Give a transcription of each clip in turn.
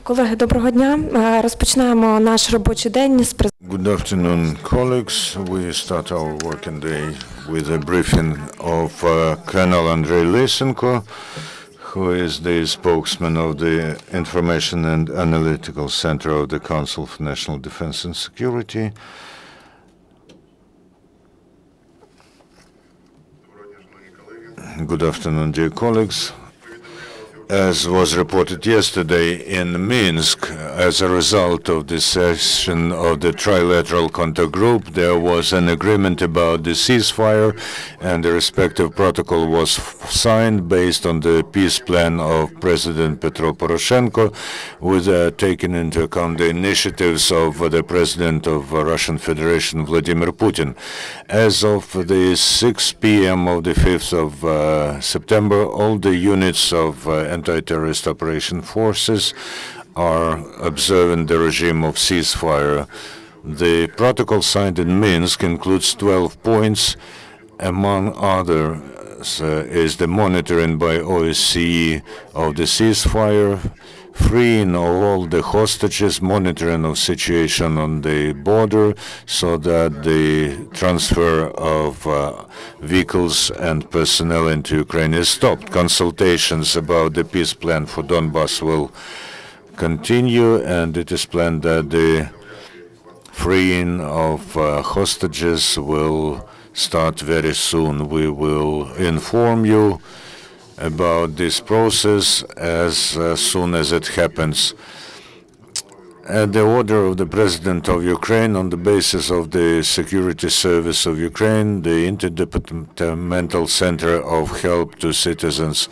Колеги, доброго дня. Розпочинаємо наш робочий день з Good afternoon, colleagues. We start our working day with a briefing of Colonel Andriy Lysenko, who is the spokesman of the Information and Analytical Center of the Council for National Defense and Security. Good afternoon, dear colleagues. As was reported yesterday in Minsk, as a result of the session of the trilateral contact group, there was an agreement about the ceasefire, and the respective protocol was signed based on the peace plan of President Petro Poroshenko, with taking into account the initiatives of the President of Russian Federation, Vladimir Putin. As of the 6 p.m. of the 5th of September, all the units of anti-terrorist operation forces are observing the regime of ceasefire. The protocol signed in Minsk includes 12 points. Among others is the monitoring by OSCE of the ceasefire, freeing of all the hostages, monitoring of situation on the border so that the transfer of vehicles and personnel into Ukraine is stopped. Consultations about the peace plan for Donbass will continue, and it is planned that the freeing of hostages will start very soon. We will inform you about this process as soon as it happens. At the order of the President of Ukraine, on the basis of the Security Service of Ukraine, the Interdepartmental Center of Help to Citizens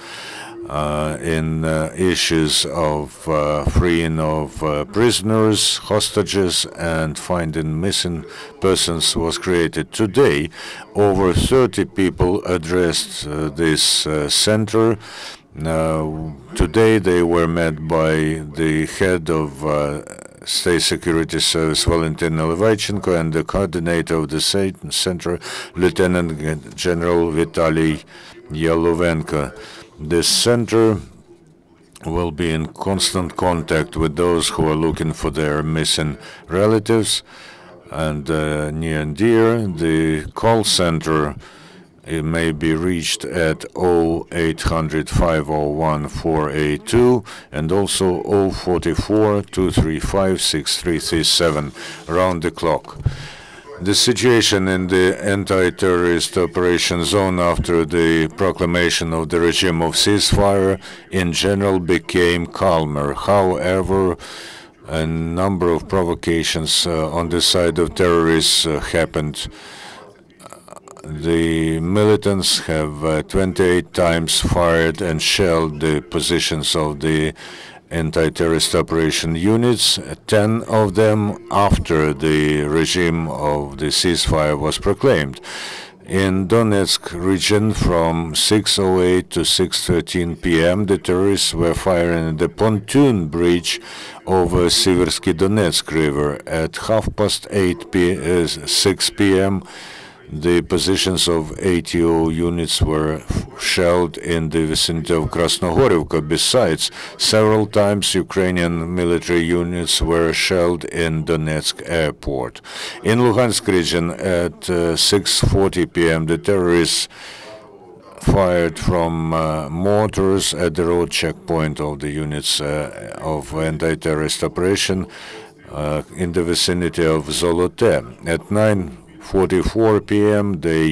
in issues of freeing of prisoners, hostages, and finding missing persons was created. Today, over 30 people addressed this center. Today they were met by the head of State Security Service, Valentina Lysenko, and the coordinator of the center, Lieutenant General Vitaly Yalovenko. This center will be in constant contact with those who are looking for their missing relatives, and near and dear. The call center it may be reached at 0800 501 482 and also 044 235 6337 around the clock. The situation in the anti-terrorist operation zone after the proclamation of the regime of ceasefire in general became calmer. However, a number of provocations on the side of terrorists happened. The militants have 28 times fired and shelled the positions of the anti-terrorist operation units, 10 of them after the regime of the ceasefire was proclaimed. In Donetsk region, from 6:08 to 6:13 p.m., the terrorists were firing at the pontoon bridge over Siversky Donetsk River. At 6 p.m., the positions of ATO units were shelled in the vicinity of Krasnohorivka. Besides, several times Ukrainian military units were shelled in Donetsk airport. In Luhansk region, at 6:40 p.m., the terrorists fired from mortars at the road checkpoint of the units of anti-terrorist operation in the vicinity of Zolote. At 9:44 p.m., they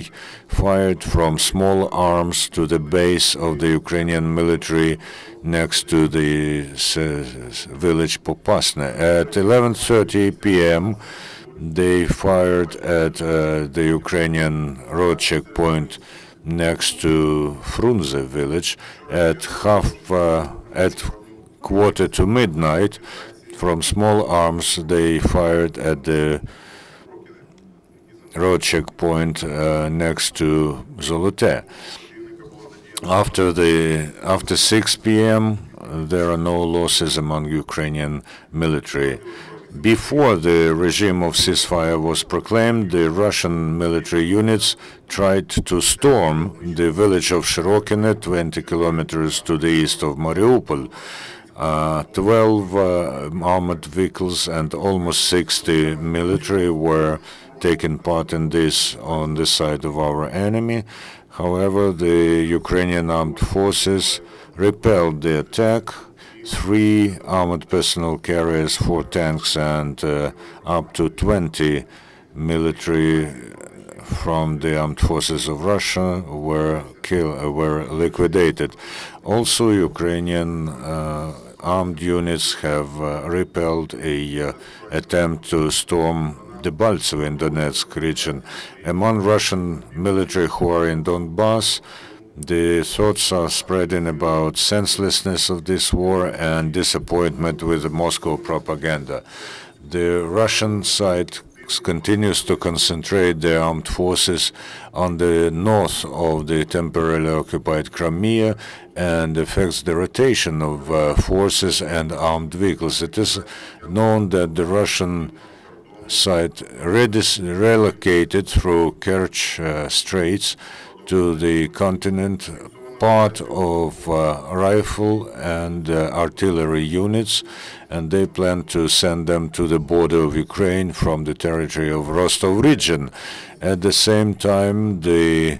fired from small arms to the base of the Ukrainian military next to the village Popasne. At 11:30 p.m., they fired at the Ukrainian road checkpoint next to Frunze village. At quarter to midnight, from small arms, they fired at the road checkpoint next to Zolote. After 6 p.m., there are no losses among Ukrainian military. Before the regime of ceasefire was proclaimed, the Russian military units tried to storm the village of Shirokine, 20 kilometers to the east of Mariupol. 12 armored vehicles and almost 60 military were taking part in this on the side of our enemy. However, the Ukrainian armed forces repelled the attack. 3 armored personnel carriers, 4 tanks, and up to 20 military from the armed forces of Russia were liquidated. Also, Ukrainian armed units have repelled a attempt to storm Debaltseve in Donetsk region. Among Russian military who are in Donbass, the thoughts are spreading about senselessness of this war and disappointment with the Moscow propaganda. The Russian side continues to concentrate their armed forces on the north of the temporarily occupied Crimea and affects the rotation of forces and armed vehicles. It is known that the Russian side relocated through Kerch Straits to the continent part of rifle and artillery units, and they plan to send them to the border of Ukraine from the territory of Rostov region. At the same time, the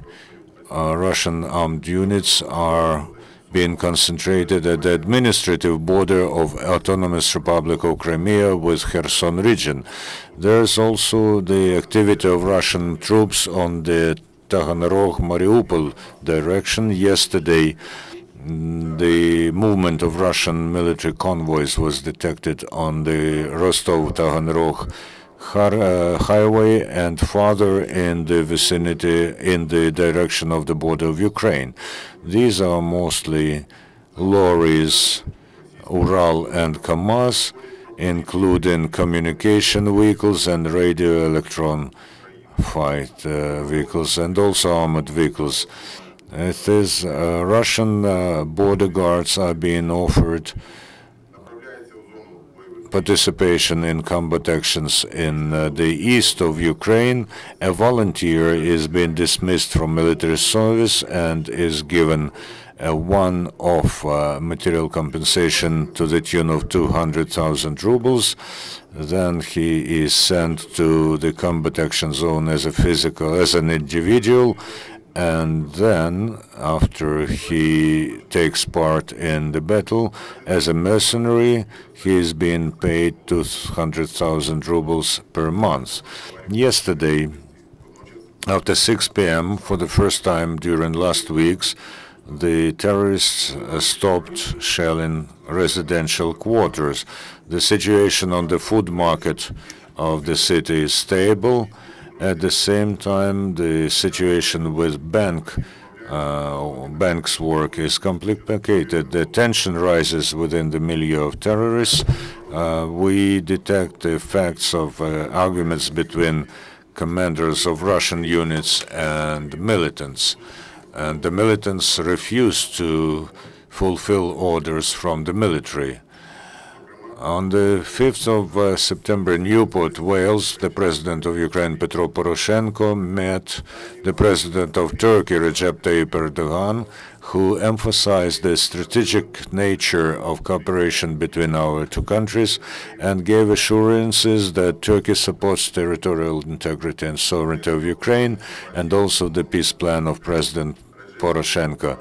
Russian armed units are being concentrated at the administrative border of Autonomous Republic of Crimea with Kherson region. There's also the activity of Russian troops on the Taganrog-Mariupol direction. Yesterday, the movement of Russian military convoys was detected on the Rostov-Taganrog highway and farther in the vicinity in the direction of the border of Ukraine. These are mostly lorries, Ural and Kamaz, including communication vehicles and radio electron fight vehicles and also armored vehicles. It is Russian border guards are being offered participation in combat actions in the east of Ukraine. A volunteer is being dismissed from military service and is given a one-off material compensation to the tune of 200,000 rubles. Then he is sent to the combat action zone as an individual, and then after he takes part in the battle as a mercenary, he is being paid 200,000 rubles per month. Yesterday, after 6 p.m., for the first time during last weeks, the terrorists stopped shelling residential quarters. The situation on the food market of the city is stable. At the same time, the situation with banks' work is complicated. The tension rises within the milieu of terrorists. We detect the effects of arguments between commanders of Russian units and militants. And the militants refuse to fulfill orders from the military. On the 5th of September in Newport, Wales, the President of Ukraine, Petro Poroshenko, met the President of Turkey, Recep Tayyip Erdogan, who emphasized the strategic nature of cooperation between our two countries and gave assurances that Turkey supports territorial integrity and sovereignty of Ukraine and also the peace plan of President Poroshenko.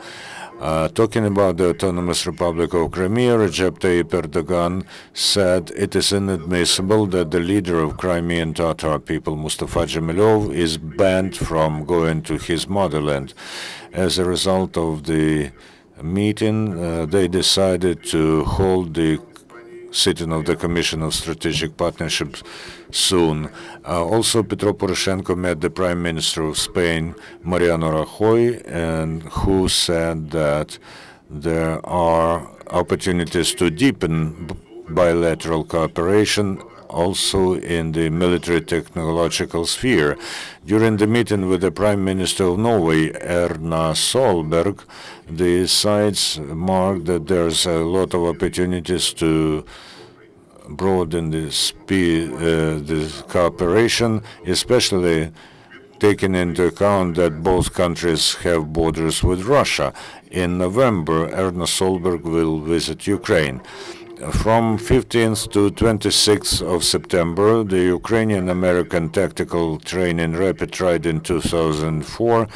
Talking about the Autonomous Republic of Crimea, Recep Tayyip Erdogan said it is inadmissible that the leader of Crimean Tatar people, Mustafa Dzhemilov, is banned from going to his motherland. As a result of the meeting, they decided to hold the sitting of the Commission of Strategic Partnership soon. Also, Petro Poroshenko met the Prime Minister of Spain, Mariano Rajoy, and who said that there are opportunities to deepen bilateral cooperation also in the military technological sphere. During the meeting with the Prime Minister of Norway, Erna Solberg, the sides marked that there's a lot of opportunities to broaden the cooperation, especially taking into account that both countries have borders with Russia. In November, Erna Solberg will visit Ukraine. From 15th to 26th of September, the Ukrainian-American Tactical Training Rapid Trident 2004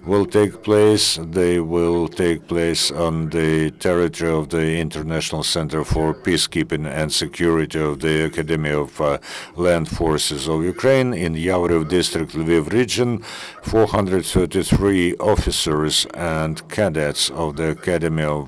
will take place. They will take place on the territory of the International Center for Peacekeeping and Security of the Academy of Land Forces of Ukraine in Yavrev District, Lviv region. 433 officers and cadets of the Academy of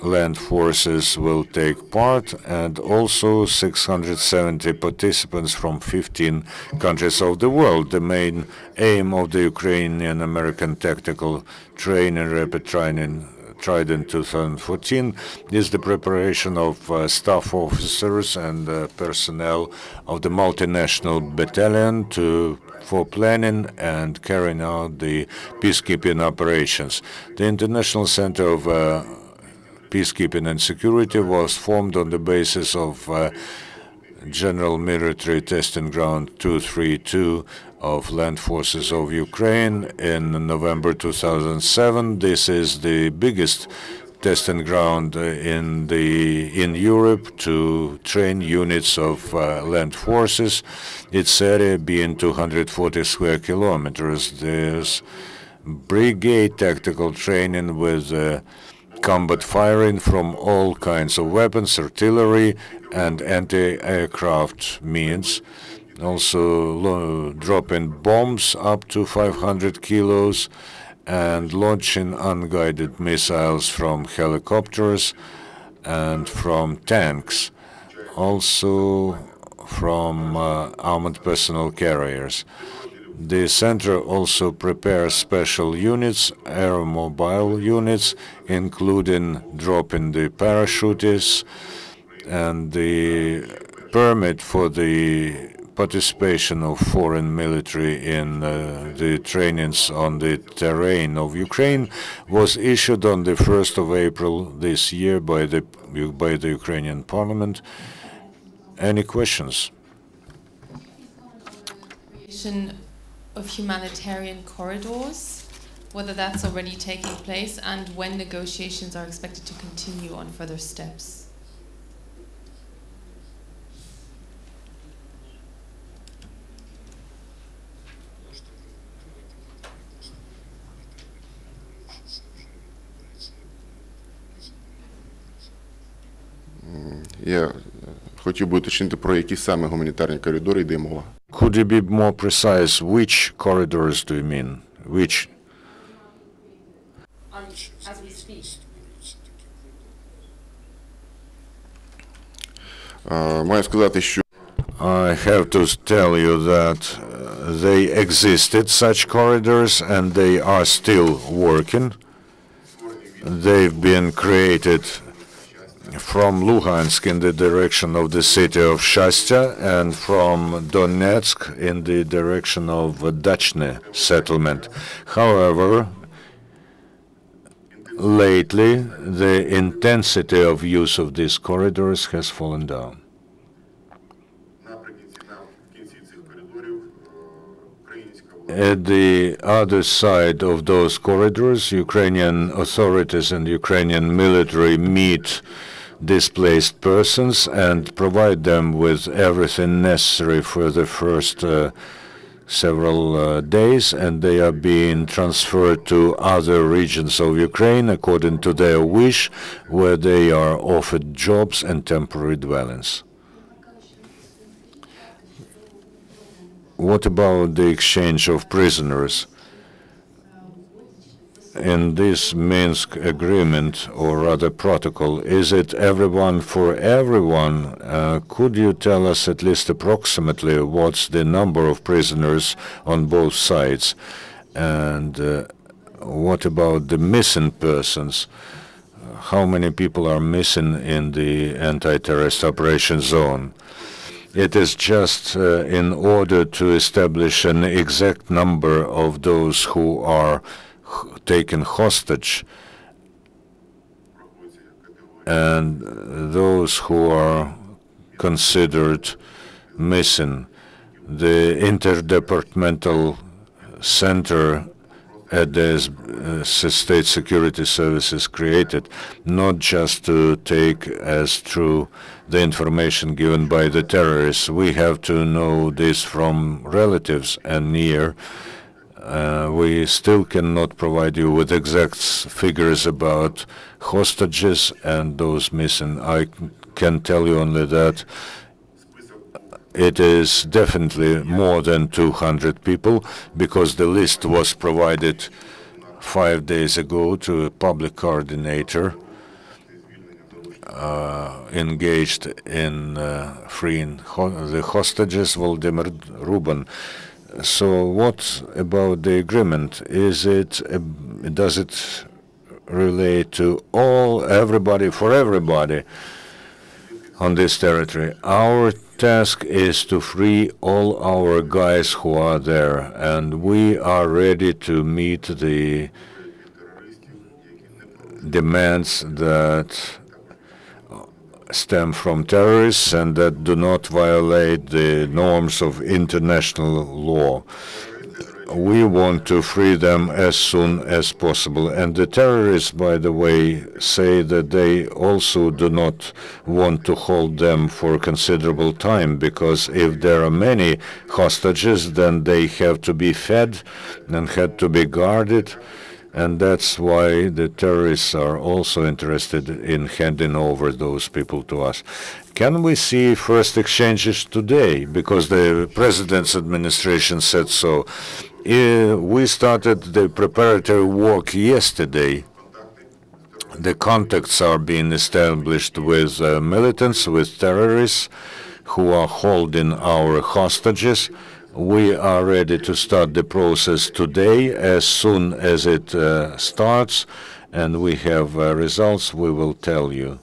Land Forces will take part, and also 670 participants from 15 countries of the world. The main aim of the Ukrainian-American Tactical Training Rapid Trident 2014 is the preparation of staff officers and personnel of the multinational battalion for planning and carrying out the peacekeeping operations. The International Center of Peacekeeping and Security was formed on the basis of General Military Testing Ground 232 of Land Forces of Ukraine in November 2007. This is the biggest testing ground in Europe to train units of land forces. Its area being 240 square kilometers. There's brigade tactical training with combat firing from all kinds of weapons, artillery, and anti-aircraft means. Also dropping bombs up to 500 kilos and launching unguided missiles from helicopters and from tanks, also from armored personnel carriers. The center also prepares special units, aeromobile units, including dropping the parachutists, and the permit for the participation of foreign military in the trainings on the terrain of Ukraine was issued on the 1st of April this year by the Ukrainian Parliament. Any questions? Of humanitarian corridors, whether that's already taking place, and when negotiations are expected to continue on further steps. Я хотів би уточнити, про які саме гуманітарні коридори йде мова. Could you be more precise? Which corridors do you mean? Which? As we speak. Маю сказати, що I have to tell you that they existed, such corridors, and they are still working. They've been created from Luhansk in the direction of the city of Shastya and from Donetsk in the direction of Dachne settlement. However, lately the intensity of use of these corridors has fallen down. At the other side of those corridors, Ukrainian authorities and Ukrainian military meet displaced persons and provide them with everything necessary for the first several days, and they are being transferred to other regions of Ukraine according to their wish, where they are offered jobs and temporary dwellings. What about the exchange of prisoners? In this Minsk agreement, or rather protocol, is it everyone for everyone? Could you tell us at least approximately what's the number of prisoners on both sides? And what about the missing persons? How many people are missing in the anti-terrorist operation zone? It is just in order to establish an exact number of those who are taken hostage and those who are considered missing. the interdepartmental center at the State Security Services created, not just to take as true the information given by the terrorists. We have to know this from relatives and near. We still cannot provide you with exact figures about hostages and those missing. I can tell you only that it is definitely more than 200 people, because the list was provided 5 days ago to a public coordinator engaged in freeing the hostages, Volodymyr Ruban. So what about the agreement? Does it relate to everybody, for everybody on this territory? Our task is to free all our guys who are there, and we are ready to meet the demands that stem from terrorists and that do not violate the norms of international law. We want to free them as soon as possible. And the terrorists, by the way, say that they also do not want to hold them for considerable time, because if there are many hostages, then they have to be fed and had to be guarded. And that's why the terrorists are also interested in handing over those people to us. Can we see first exchanges today? Because the president's administration said so. We started the preparatory work yesterday. The contacts are being established with militants, with terrorists who are holding our hostages. We are ready to start the process today. As soon as it starts and we have results, we will tell you.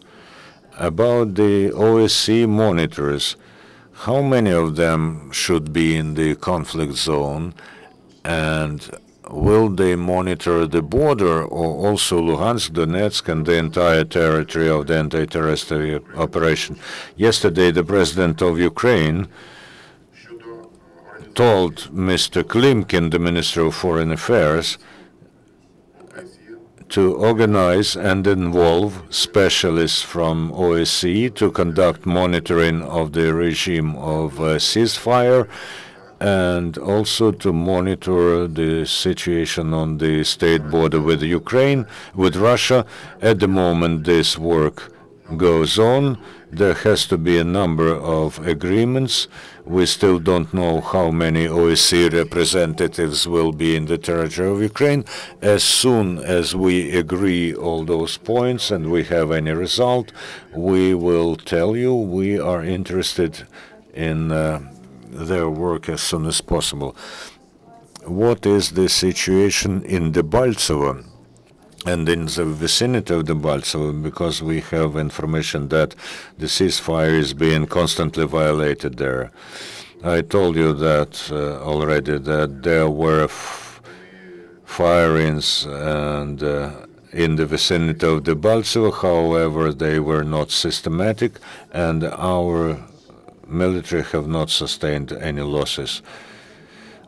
About the OSCE monitors, how many of them should be in the conflict zone, and will they monitor the border or also Luhansk, Donetsk, and the entire territory of the anti-terrorist operation? Yesterday, the president of Ukraine told Mr. Klimkin, the Minister of Foreign Affairs, to organize and involve specialists from OSCE to conduct monitoring of the regime of ceasefire, and also to monitor the situation on the state border with Ukraine, with Russia. At the moment, this work goes on. There has to be a number of agreements. We still don't know how many OSCE representatives will be in the territory of Ukraine. As soon as we agree all those points and we have any result, we will tell you. We are interested in their work as soon as possible. What is the situation in Debaltsevo and in the vicinity of Debaltsevo? Because we have information that the ceasefire is being constantly violated there. I told you that already, that there were firings and in the vicinity of Debaltsevo. However, they were not systematic, and our military have not sustained any losses.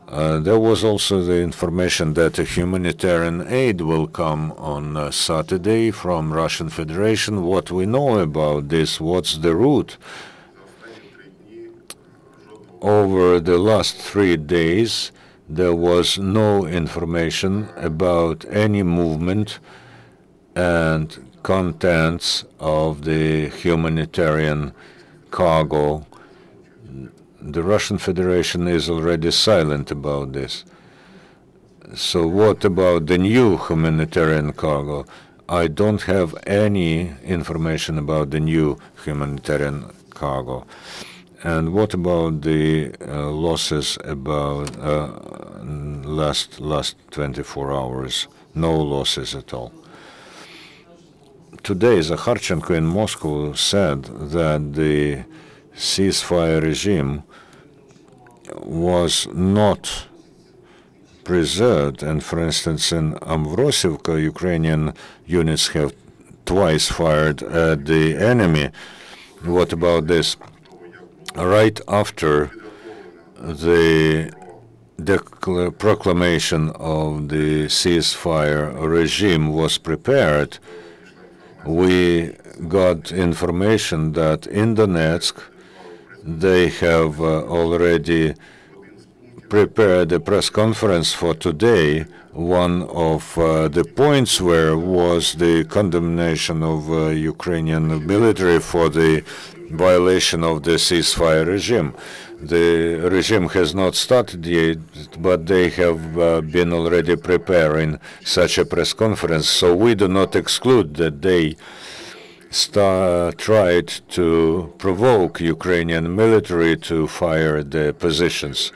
There was also the information that a humanitarian aid will come on Saturday from Russian Federation. What we know about this, what's the route? Over the last 3 days, there was no information about any movement and contents of the humanitarian cargo. The Russian Federation is already silent about this. So what about the new humanitarian cargo? I don't have any information about the new humanitarian cargo. And what about the losses about last 24 hours? No losses at all. Today, Zakharchenko in Moscow said that the ceasefire regime was not preserved. And for instance, in Amvrosivka, Ukrainian units have twice fired at the enemy. What about this? Right after the proclamation of the ceasefire regime was prepared, we got information that in Donetsk they have already prepared a press conference for today. One of the points where was the condemnation of Ukrainian military for the violation of the ceasefire regime. The regime has not started yet, but they have been already preparing such a press conference. So we do not exclude that they tried to provoke Ukrainian military to fire the positions.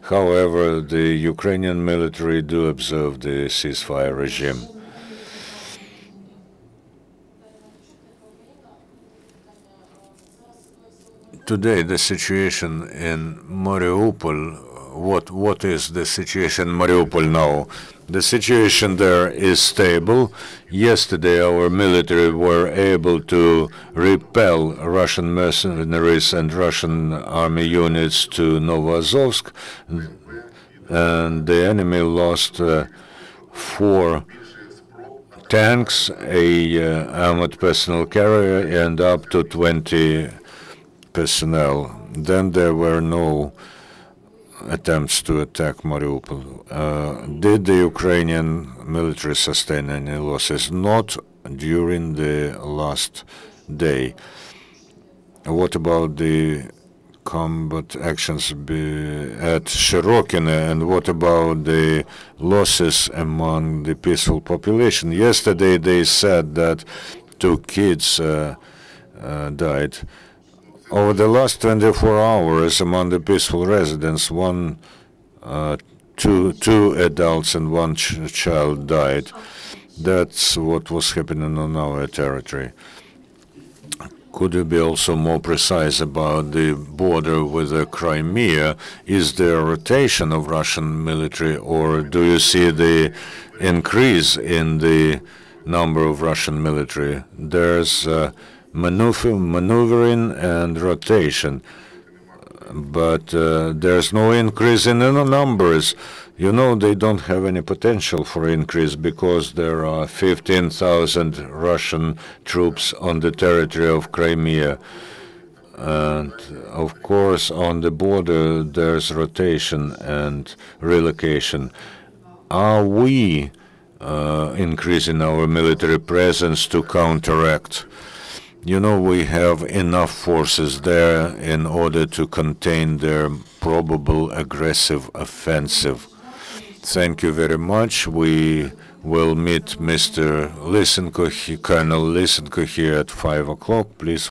However, the Ukrainian military do observe the ceasefire regime. Today, the situation in Mariupol, what is the situation in Mariupol now? The situation there is stable. Yesterday, our military were able to repel Russian mercenaries and Russian army units to Novozovsk, and the enemy lost 4 tanks, a armored personnel carrier, and up to 20 personnel. Then there were no attempts to attack Mariupol. Did the Ukrainian military sustain any losses? Not during the last day. What about the combat actions at Shirokine, and what about the losses among the peaceful population? Yesterday they said that 2 kids died. Over the last 24 hours, among the peaceful residents, two adults and 1 child died. That's what was happening on our territory. Could you be also more precise about the border with the Crimea? Is there a rotation of Russian military, or do you see the increase in the number of Russian military? There's maneuvering and rotation, but there's no increase in the numbers. You know, they don't have any potential for increase because there are 15,000 Russian troops on the territory of Crimea. And of course, on the border, there's rotation and relocation. Are we increasing our military presence to counteract? You know, we have enough forces there in order to contain their probable aggressive offensive. Thank you very much. We will meet Mr. Lysenko, Colonel Lysenko, here at 5 o'clock. Please